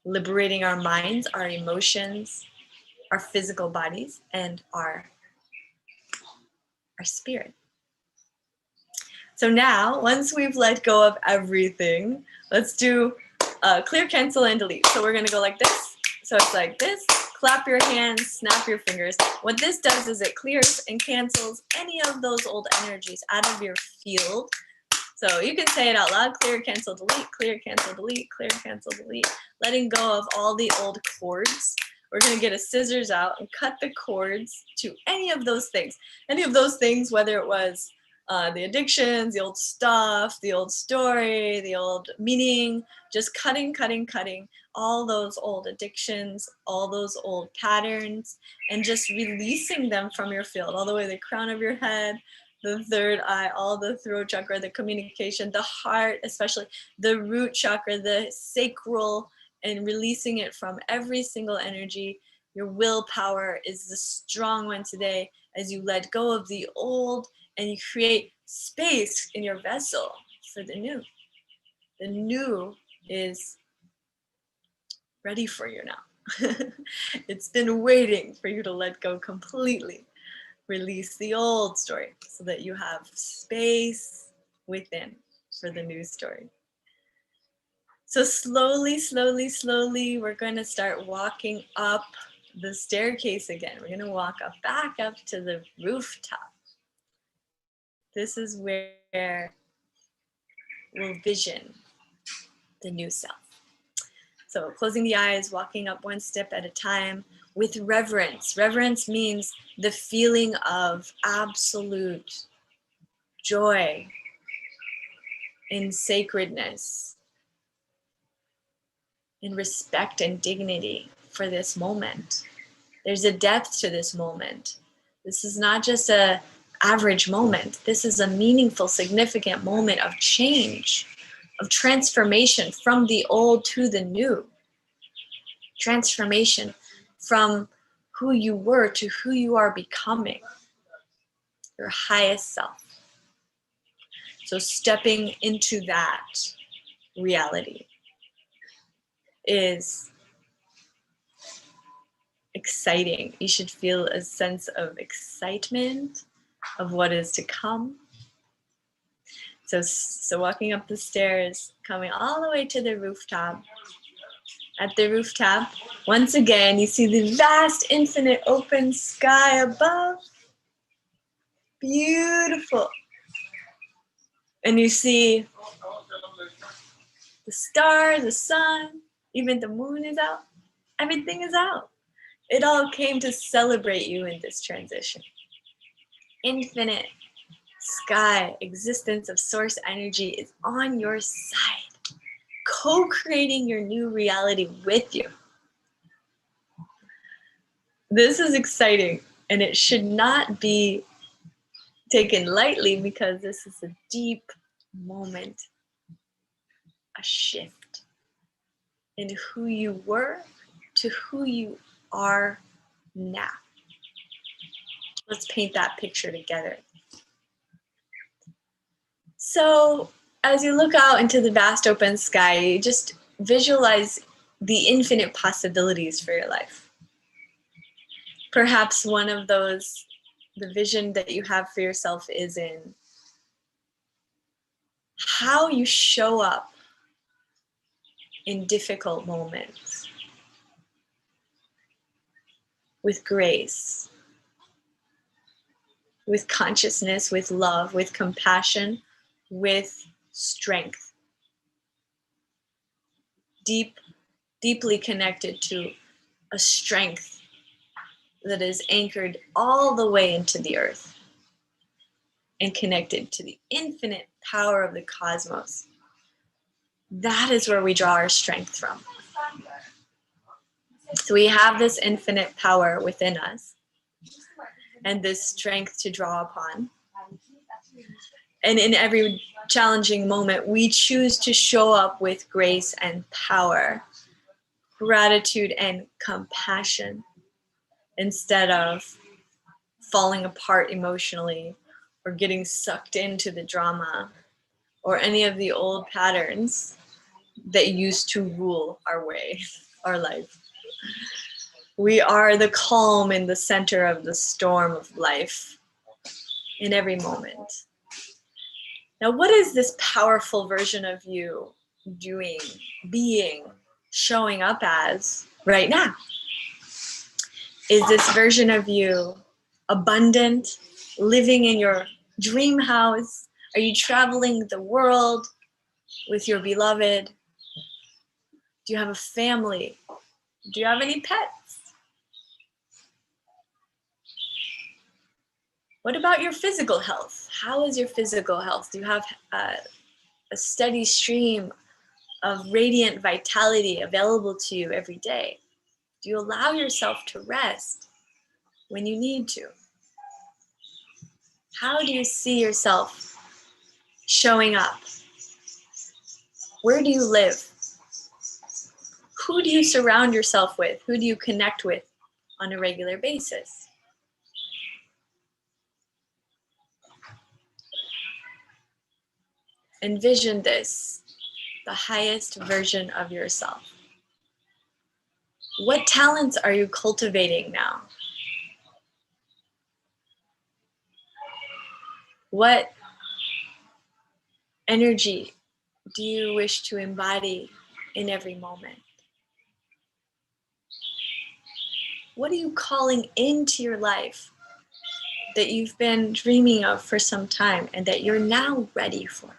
Liberating our minds, our emotions, our physical bodies, and our spirit. So now, once we've let go of everything, let's do clear, cancel, and delete. So we're gonna go like this. So it's like this, clap your hands, snap your fingers. What this does is it clears and cancels any of those old energies out of your field. So you can say it out loud: clear, cancel, delete, clear, cancel, delete, clear, cancel, delete. Letting go of all the old cords. We're going to get a scissors out and cut the cords to any of those things. Any of those things, whether it was the addictions, the old stuff, the old story, the old meaning, just cutting all those old addictions, all those old patterns, and just releasing them from your field, all the way to the crown of your head, the third eye, all the throat chakra, the communication, the heart, especially the root chakra, the sacral, and releasing it from every single energy. Your willpower is the strong one today as you let go of the old and you create space in your vessel for the new. The new is ready for you now. It's been waiting for you to let go completely. Release the old story so that you have space within for the new story. So slowly, we're going to start walking up the staircase again. We're going to walk up, back up to the rooftop. This is where we'll vision the new self. So closing the eyes, walking up one step at a time with reverence. Reverence means the feeling of absolute joy in sacredness, in respect and dignity for this moment. There's a depth to this moment. This is not just an average moment. This is a meaningful, significant moment of change, of transformation from the old to the new. Transformation from who you were to who you are becoming, your highest self. So stepping into that reality is exciting. You should feel a sense of excitement of what is to come. So walking up the stairs, coming all the way to the rooftop. At the rooftop, once again, you see the vast, infinite, open sky above. Beautiful. And you see the stars, the sun, even the moon is out. Everything is out. It all came to celebrate you in this transition. Infinite sky, existence of source energy is on your side, co-creating your new reality with you. This is exciting, and it should not be taken lightly because this is a deep moment, a shift in who you were to who you are now. Let's paint that picture together. So as you look out into the vast open sky, you just visualize the infinite possibilities for your life. Perhaps one of those, the vision that you have for yourself is in how you show up in difficult moments with grace, with consciousness, with love, with compassion, with strength. Deeply connected to a strength that is anchored all the way into the earth and connected to the infinite power of the cosmos. That is where we draw our strength from. So we have this infinite power within us and this strength to draw upon. And in every challenging moment, we choose to show up with grace and power, gratitude and compassion, instead of falling apart emotionally or getting sucked into the drama or any of the old patterns that used to rule our life. We are the calm in the center of the storm of life in every moment. Now, what is this powerful version of you doing, being, showing up as right now? Is this version of you abundant, living in your dream house? Are you traveling the world with your beloved? Do you have a family? Do you have any pets? What about your physical health? How is your physical health? Do you have a steady stream of radiant vitality available to you every day? Do you allow yourself to rest when you need to? How do you see yourself showing up? Where do you live? Who do you surround yourself with? Who do you connect with on a regular basis? Envision this, the highest version of yourself. What talents are you cultivating now? What energy do you wish to embody in every moment? What are you calling into your life that you've been dreaming of for some time and that you're now ready for?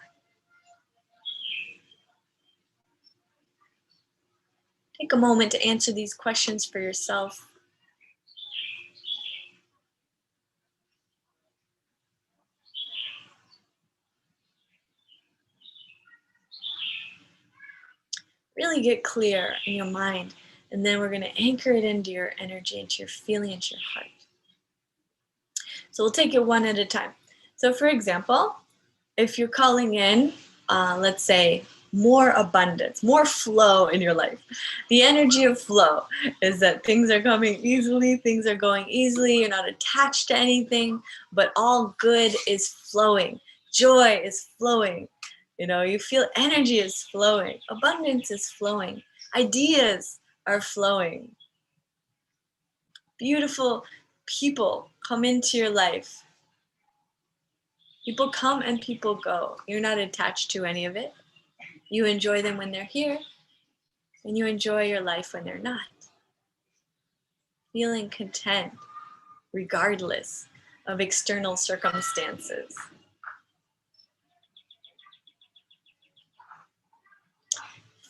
Take a moment to answer these questions for yourself. Really get clear in your mind, and then we're going to anchor it into your energy, into your feeling, into your heart. So we'll take it one at a time. So for example, if you're calling in, let's say, more abundance, more flow in your life. The energy of flow is that things are coming easily, things are going easily, you're not attached to anything, but all good is flowing. Joy is flowing. You know, you feel energy is flowing, abundance is flowing, ideas are flowing. Beautiful people come into your life. People come and people go. You're not attached to any of it. You enjoy them when they're here, and you enjoy your life when they're not. Feeling content regardless of external circumstances.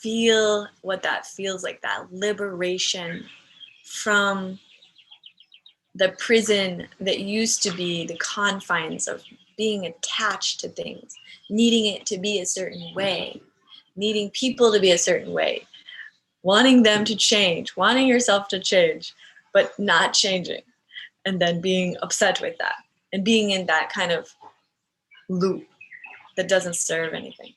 Feel what that feels like, that liberation from the prison that used to be the confines of being attached to things, needing it to be a certain way, needing people to be a certain way, wanting them to change, wanting yourself to change, but not changing, and then being upset with that and being in that kind of loop that doesn't serve anything.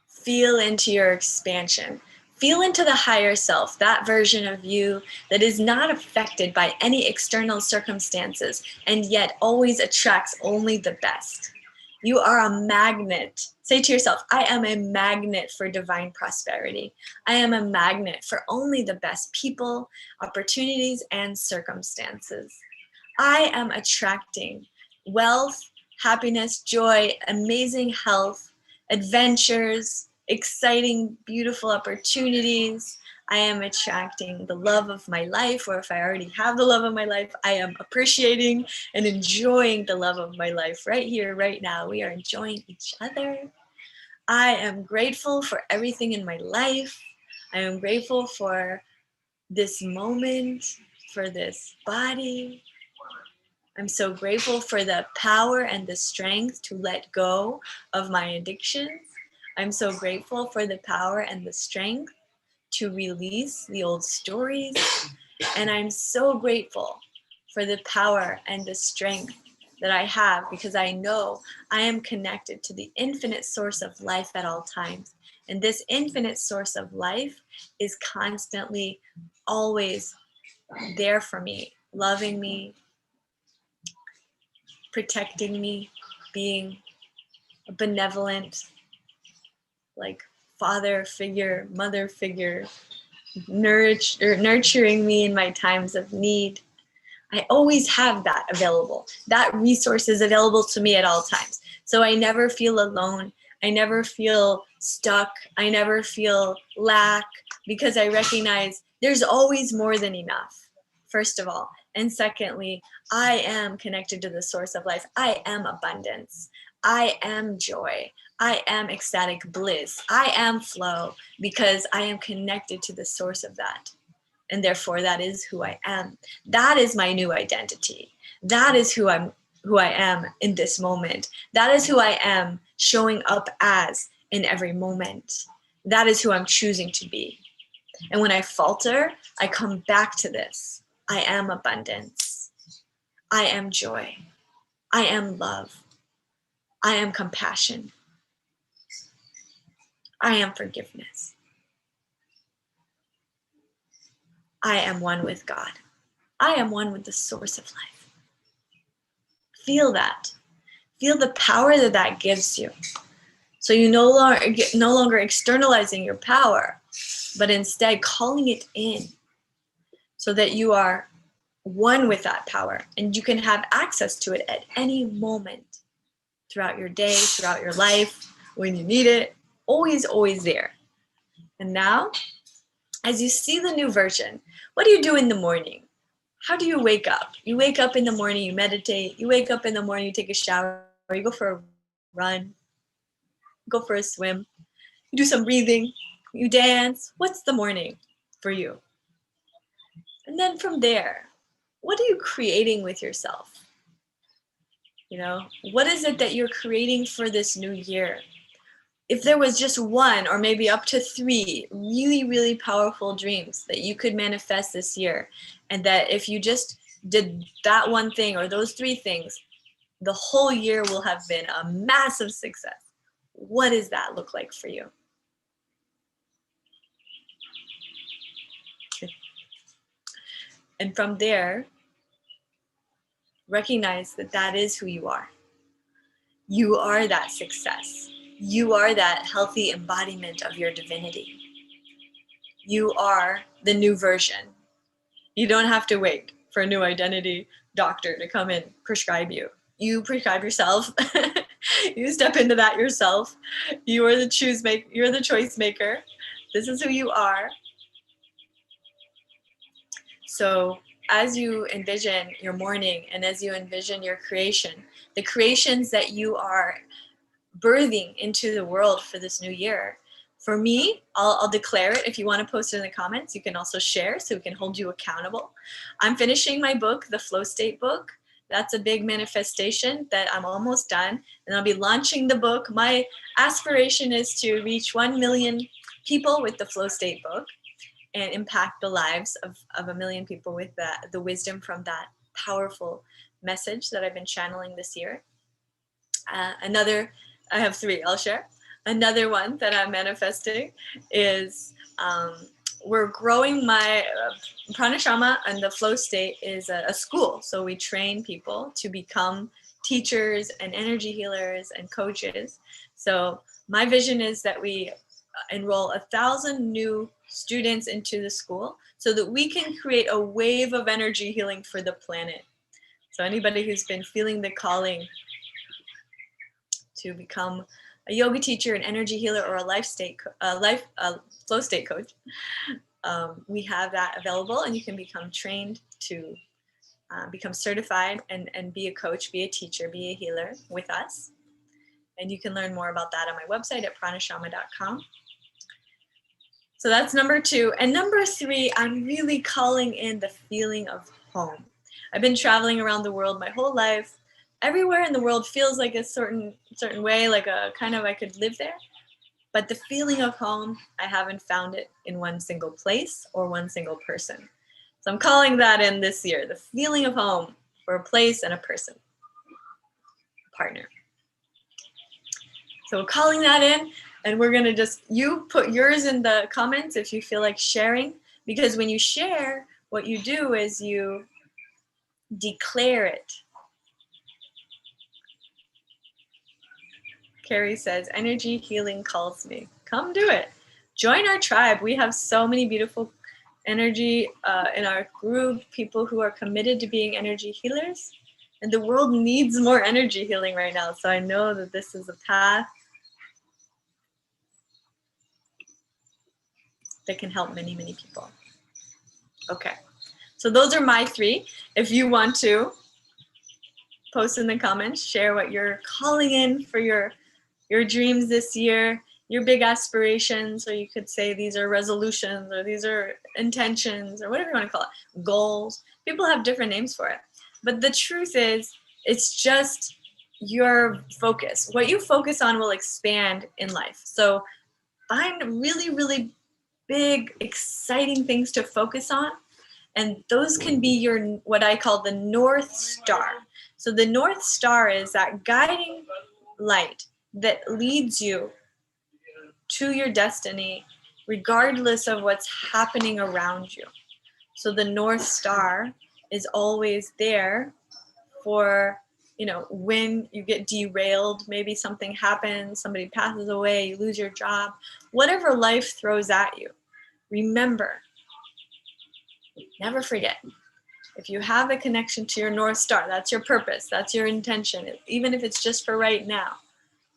Feel into your expansion. Feel into the higher self, that version of you that is not affected by any external circumstances and yet always attracts only the best. You are a magnet. Say to yourself, I am a magnet for divine prosperity. I am a magnet for only the best people, opportunities, and circumstances. I am attracting wealth, happiness, joy, amazing health, adventures, exciting, beautiful opportunities. I am attracting the love of my life, or if I already have the love of my life, I am appreciating and enjoying the love of my life right here, right now. We are enjoying each other. I am grateful for everything in my life. I am grateful for this moment, for this body. I'm so grateful for the power and the strength to let go of my addictions. I'm so grateful for the power and the strength to release the old stories. And I'm so grateful for the power and the strength that I have, because I know I am connected to the infinite source of life at all times. And this infinite source of life is constantly, always there for me, loving me, protecting me, being a benevolent, like father figure, mother figure, nurturing me in my times of need. I always have that available. That resource is available to me at all times. So I never feel alone. I never feel stuck. I never feel lack, because I recognize there's always more than enough, first of all. And secondly, I am connected to the source of life. I am abundance. I am joy. I am ecstatic bliss. I am flow, because I am connected to the source of that. And therefore, that is who I am. That is my new identity. That is who I am in this moment. That is who I am showing up as in every moment. That is who I'm choosing to be. And when I falter, I come back to this. I am abundance. I am joy. I am love. I am compassion. I am forgiveness. I am one with God. I am one with the source of life. Feel that. Feel the power that that gives you. So you no longer externalizing your power, but instead calling it in, so that you are one with that power and you can have access to it at any moment throughout your day, throughout your life, when you need it, always, always there. And now, as you see the new version, what do you do in the morning? How do you wake up? You wake up in the morning, you meditate. You wake up in the morning, you take a shower, you go for a run, go for a swim, you do some breathing, you dance. What's the morning for you? And then from there, what are you creating with yourself? You know, what is it that you're creating for this new year? If there was just one or maybe up to 3 really, really powerful dreams that you could manifest this year, and that if you just did that one thing or those 3 things, the whole year will have been a massive success. What does that look like for you? And from there, recognize that that is who you are. You are that success. You are that healthy embodiment of your divinity. You are the new version. You don't have to wait for a new identity doctor to come and prescribe you. You prescribe yourself. You step into that yourself. You are the you're the choice maker. This is who you are. So as you envision your morning and as you envision your creation, the creations that you are birthing into the world for this new year, for me, I'll declare it. If you want to post it in the comments, you can also share so we can hold you accountable. I'm finishing my book, the Flow State book. That's a big manifestation that I'm almost done. And I'll be launching the book. My aspiration is to reach 1 million people with the Flow State book and impact the lives of 1 million people with the wisdom from that powerful message that I've been channeling this year. I have 3 I'll share. Another one that I'm manifesting is we're growing my Pranashama, and the Flow State is a school. So we train people to become teachers and energy healers and coaches. So my vision is that we enroll 1,000 new students into the school so that we can create a wave of energy healing for the planet. So anybody who's been feeling the calling to become a yoga teacher, an energy healer, or a flow state coach, we have that available, and you can become trained to become certified and be a coach, be a teacher, be a healer with us. And you can learn more about that on my website at pranashama.com. So that's number 2. And number 3, I'm really calling in the feeling of home. I've been traveling around the world my whole life. Everywhere in the world feels like a certain way, like a kind of I could live there. But the feeling of home, I haven't found it in one single place or one single person. So I'm calling that in this year, the feeling of home for a place and a person, partner. So we're calling that in, and we're going to you put yours in the comments if you feel like sharing, because when you share, what you do is you declare it. Carrie says, energy healing calls me. Come do it. Join our tribe. We have so many beautiful energy in our group, people who are committed to being energy healers. And the world needs more energy healing right now. So I know that this is a path that can help many, many people. Okay, so those are my 3. If you want to post in the comments, share what you're calling in for your dreams this year, your big aspirations, or you could say these are resolutions, or these are intentions, or whatever you want to call it, goals. People have different names for it. But the truth is, it's just your focus. What you focus on will expand in life. So find really, really big, exciting things to focus on. And those can be your, what I call the North Star. So the North Star is that guiding light that leads you to your destiny, regardless of what's happening around you. So the North Star is always there for, when you get derailed, maybe something happens, somebody passes away, you lose your job, whatever life throws at you. Remember, never forget, if you have a connection to your North Star, that's your purpose, that's your intention, even if it's just for right now.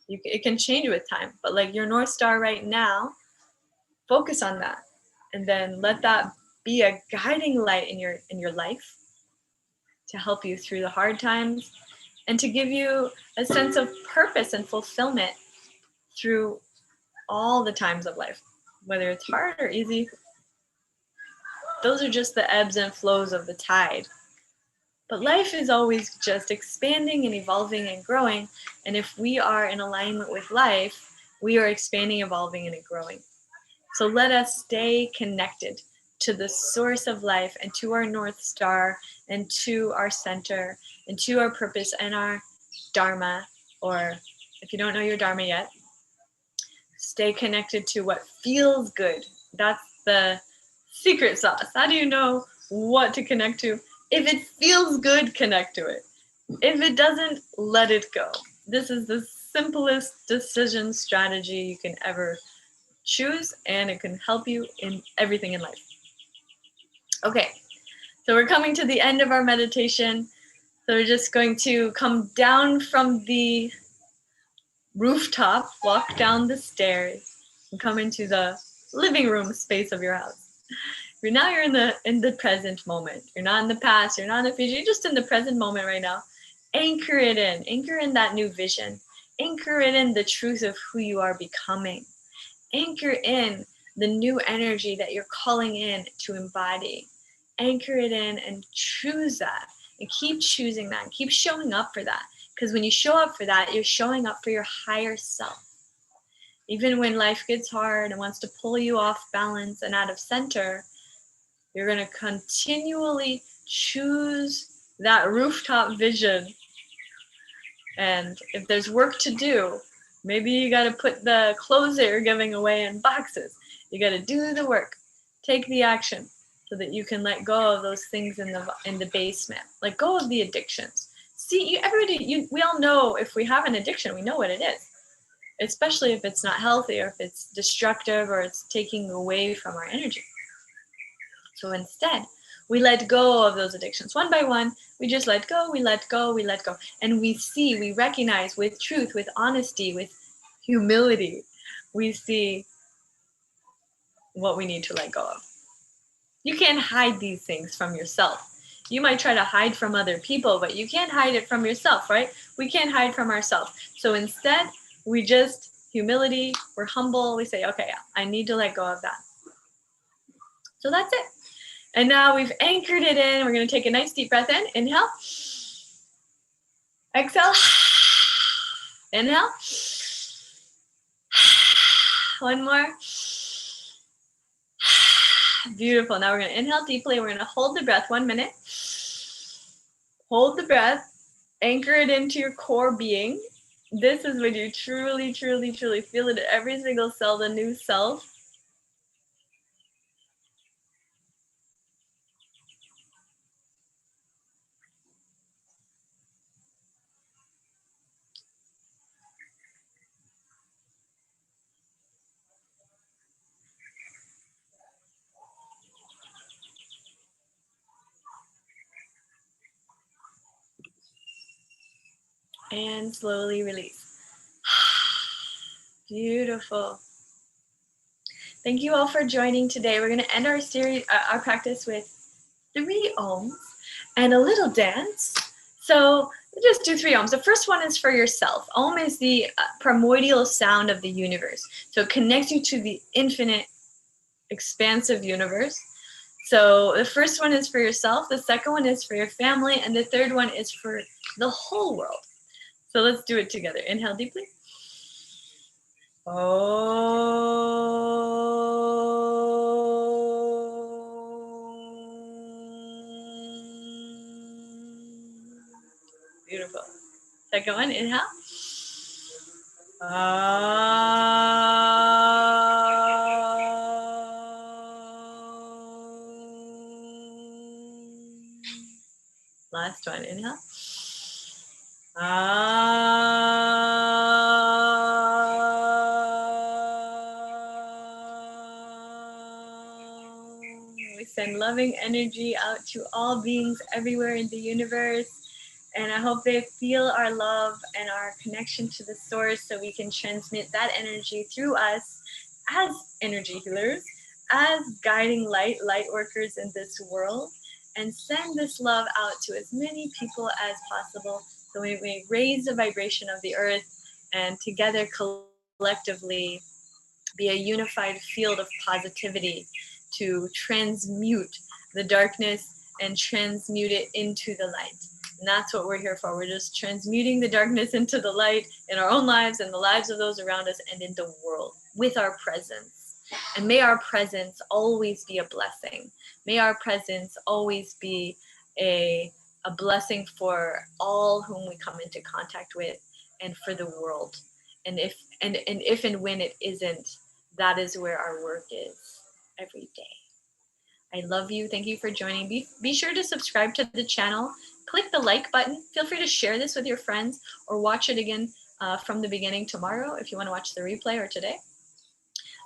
It can change with time, but like your North Star right now, focus on that, and then let that be a guiding light in your life to help you through the hard times and to give you a sense of purpose and fulfillment through all the times of life, whether it's hard or easy. Those are just the ebbs and flows of the tide. But life is always just expanding and evolving and growing. And if we are in alignment with life, we are expanding, evolving, and growing. So let us stay connected to the source of life and to our North Star and to our center and to our purpose and our Dharma. Or if you don't know your Dharma yet, stay connected to what feels good. That's the secret sauce. How do you know what to connect to? If it feels good, connect to it. If it doesn't, let it go. This is the simplest decision strategy you can ever choose, and it can help you in everything in life. Okay, so we're coming to the end of our meditation. So we're just going to come down from the rooftop, walk down the stairs, and come into the living room space of your house. You're in the present moment. You're not in the past, you're not in the future, you're just in the present moment right now. Anchor it in. Anchor in that new vision. Anchor it in the truth of who you are becoming. Anchor in the new energy that you're calling in to embody. Anchor it in and choose that. And keep choosing that. And keep showing up for that. Because when you show up for that, you're showing up for your higher self. Even when life gets hard and wants to pull you off balance and out of center, you're going to continually choose that rooftop vision. And if there's work to do, maybe you got to put the clothes that you're giving away in boxes. You got to do the work, take the action, so that you can let go of those things in the basement. Let go of the addictions. See, we all know if we have an addiction, we know what it is. Especially if it's not healthy, or if it's destructive, or it's taking away from our energy. So instead, we let go of those addictions one by one. We just let go, we let go, we let go. And we recognize with truth, with honesty, with humility, we see what we need to let go of. You can't hide these things from yourself. You might try to hide from other people, but you can't hide it from yourself, right? We can't hide from ourselves. So instead, we just, humility, we're humble, we say, okay, I need to let go of that. So that's it. And now we've anchored it in. We're going to take a nice deep breath in. Inhale. Exhale. Inhale. One more. Beautiful. Now we're going to inhale deeply. We're going to hold the breath 1 minute. Hold the breath. Anchor it into your core being. This is when you truly, truly, truly feel it in every single cell, the new self. And slowly release. Beautiful. Thank you all for joining today. We're going to end our series, our practice with 3 ohms and a little dance. So just do 3 ohms. The first one is for yourself. Ohm is the primordial sound of the universe. So it connects you to the infinite, expansive universe. So the first one is for yourself, the second one is for your family, and the third one is for the whole world. So let's do it together. Inhale deeply. Beautiful. Second one, inhale. Last one, inhale. We send loving energy out to all beings everywhere in the universe. And I hope they feel our love and our connection to the source so we can transmit that energy through us as energy healers, as guiding light workers in this world, and send this love out to as many people as possible so we may raise the vibration of the earth and together collectively be a unified field of positivity to transmute the darkness and transmute it into the light. And that's what we're here for. We're just transmuting the darkness into the light in our own lives and the lives of those around us and in the world with our presence. And may our presence always be a blessing. May our presence always be a blessing for all whom we come into contact with and for the world. And if and when it isn't, that is where our work is every day. I love you. Thank you for joining. Be sure to subscribe to the channel. Click the like button. Feel free to share this with your friends or watch it again from the beginning tomorrow if you want to watch the replay or today.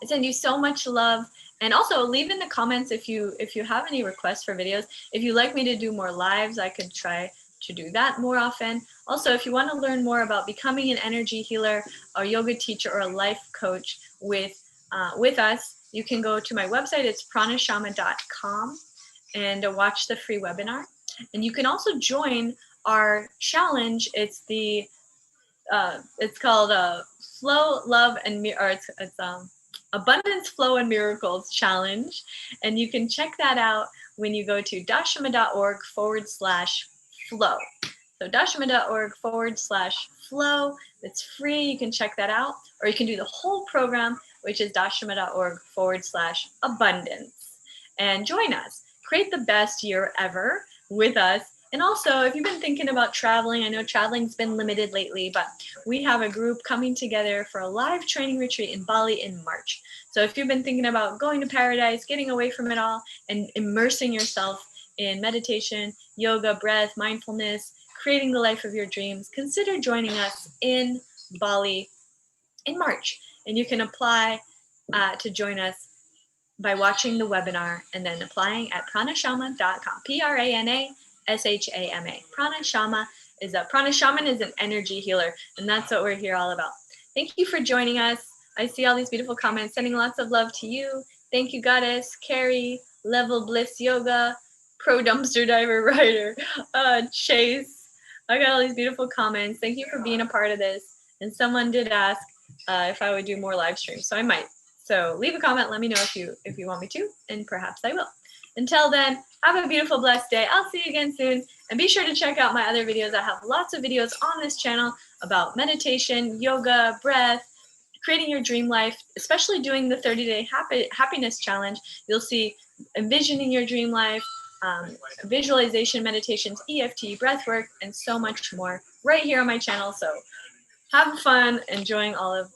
I send you so much love. And also leave in the comments if you have any requests for videos. If you'd like me to do more lives, I could try to do that more often. Also, if you want to learn more about becoming an energy healer, a yoga teacher, or a life coach with us, you can go to my website. It's pranashama.com and watch the free webinar. And you can also join our challenge. It's called Flow, Love, and it's Abundance, Flow, and Miracles Challenge. And you can check that out when you go to dashama.org/flow. So dashama.org/flow. It's free. You can check that out. Or you can do the whole program, which is dashama.org/abundance. And join us. Create the best year ever with us. And also, if you've been thinking about traveling, I know traveling's been limited lately, but we have a group coming together for a live training retreat in Bali in March. So if you've been thinking about going to paradise, getting away from it all, and immersing yourself in meditation, yoga, breath, mindfulness, creating the life of your dreams, consider joining us in Bali in March. And you can apply to join us by watching the webinar and then applying at pranashama.com. Pranashama. Pranashaman is an energy healer, and that's what we're here all about. Thank you for joining us. I see all these beautiful comments. Sending lots of love to you. Thank you, Goddess, Carrie, Level Bliss Yoga, Pro Dumpster Diver Rider, Chase. I got all these beautiful comments. Thank you for being a part of this. And someone did ask if I would do more live streams, so I might. So leave a comment. Let me know if you want me to, and perhaps I will. Until then, have a beautiful, blessed day. I'll see you again soon. And be sure to check out my other videos. I have lots of videos on this channel about meditation, yoga, breath, creating your dream life, especially doing the 30-day happiness challenge. You'll see envisioning your dream life, visualization meditations, EFT, breath work, and so much more right here on my channel. So have fun enjoying all of